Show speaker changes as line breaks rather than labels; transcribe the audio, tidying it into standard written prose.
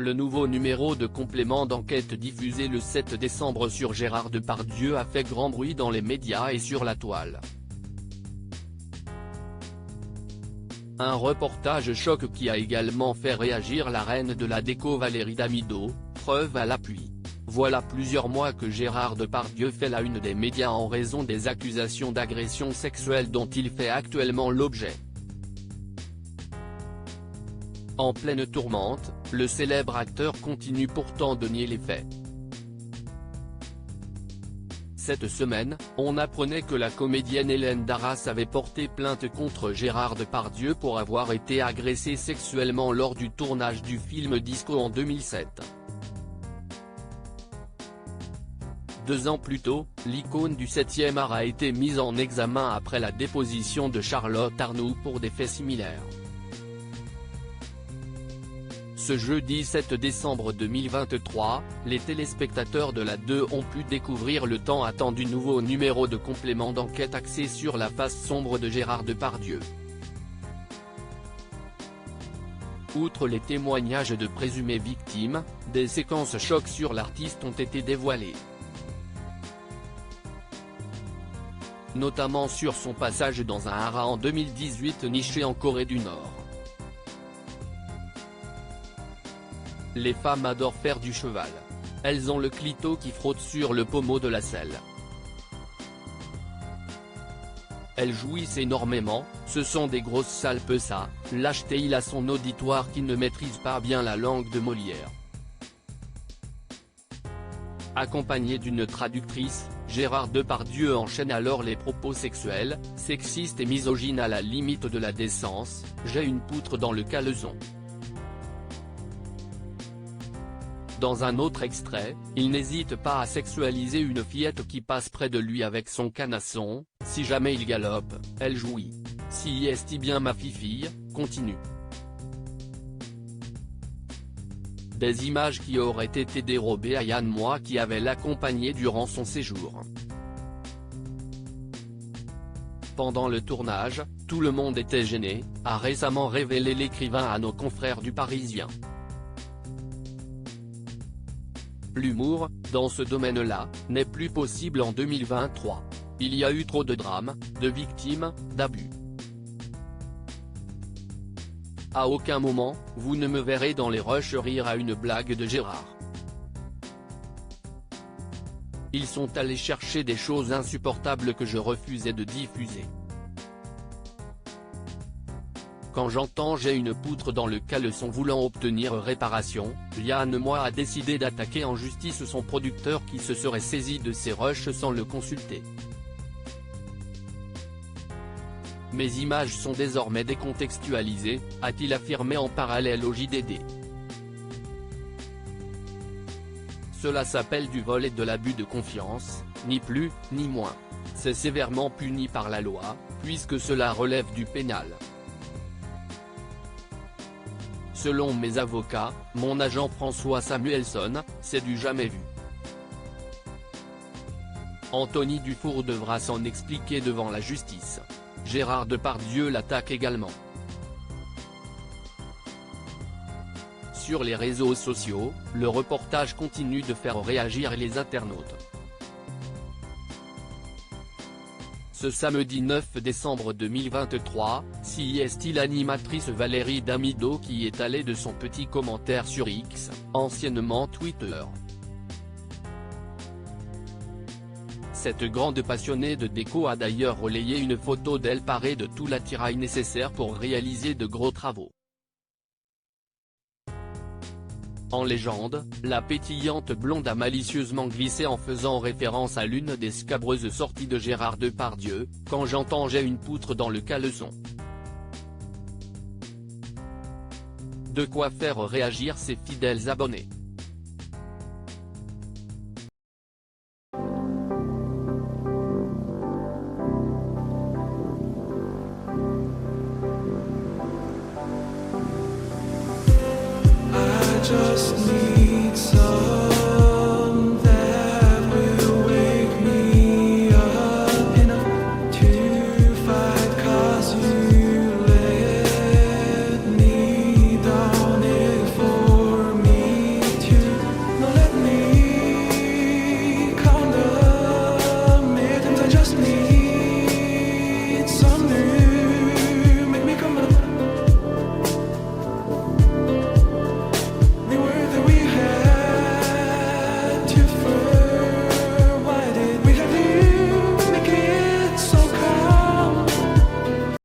Le nouveau numéro de complément d'enquête diffusé le 7 décembre sur Gérard Depardieu a fait grand bruit dans les médias et sur la toile. Un reportage choc qui a également fait réagir la reine de la déco Valérie Damido, preuve à l'appui. Voilà plusieurs mois que Gérard Depardieu fait la une des médias en raison des accusations d'agression sexuelle dont il fait actuellement l'objet. En pleine tourmente, le célèbre acteur continue pourtant de nier les faits. Cette semaine, on apprenait que la comédienne Hélène Darras avait porté plainte contre Gérard Depardieu pour avoir été agressée sexuellement lors du tournage du film Disco en 2007. 2 ans plus tôt, l'icône du 7e art a été mise en examen après la déposition de Charlotte Arnoult pour des faits similaires. Ce jeudi 7 décembre 2023, les téléspectateurs de la 2 ont pu découvrir le tant attendu nouveau numéro de complément d'enquête axé sur la face sombre de Gérard Depardieu. Outre les témoignages de présumées victimes, des séquences chocs sur l'artiste ont été dévoilées. Notamment sur son passage dans un hara en 2018 niché en Corée du Nord. Les femmes adorent faire du cheval. Elles ont le clito qui frotte sur le pommeau de la selle. Elles jouissent énormément, ce sont des grosses salpes ça, lâcheté-il à son auditoire qui ne maîtrise pas bien la langue de Molière. Accompagné d'une traductrice, Gérard Depardieu enchaîne alors les propos sexuels, sexistes et misogynes à la limite de la décence. J'ai une poutre dans le caleçon. Dans un autre extrait, il n'hésite pas à sexualiser une fillette qui passe près de lui avec son canasson. Si jamais il galope, elle jouit. Si est bien ma fifille, continue. Des images qui auraient été dérobées à Yann Moix qui avait l'accompagné durant son séjour. Pendant le tournage, tout le monde était gêné, a récemment révélé l'écrivain à nos confrères du Parisien. L'humour, dans ce domaine-là, n'est plus possible en 2023. Il y a eu trop de drames, de victimes, d'abus. À aucun moment, vous ne me verrez dans les rushs rire à une blague de Gérard. Ils sont allés chercher des choses insupportables que je refusais de diffuser. Quand j'entends j'ai une poutre dans le caleçon voulant obtenir réparation, Yann Moix a décidé d'attaquer en justice son producteur qui se serait saisi de ses rushs sans le consulter. Mes images sont désormais décontextualisées, a-t-il affirmé en parallèle au JDD. Cela s'appelle du vol et de l'abus de confiance, ni plus, ni moins. C'est sévèrement puni par la loi, puisque cela relève du pénal. Selon mes avocats, mon agent François Samuelson, c'est du jamais vu. Anthony Dufour devra s'en expliquer devant la justice. Gérard Depardieu l'attaque également. Sur les réseaux sociaux, le reportage continue de faire réagir les internautes. Ce samedi 9 décembre 2023, si est l'animatrice Valérie Damido qui est allée de son petit commentaire sur X, anciennement Twitter. Cette grande passionnée de déco a d'ailleurs relayé une photo d'elle parée de tout l'attirail nécessaire pour réaliser de gros travaux. En légende, la pétillante blonde a malicieusement glissé en faisant référence à l'une des scabreuses sorties de Gérard Depardieu, « Quand j'entends j'ai une poutre dans le caleçon ». De quoi faire réagir ses fidèles abonnés.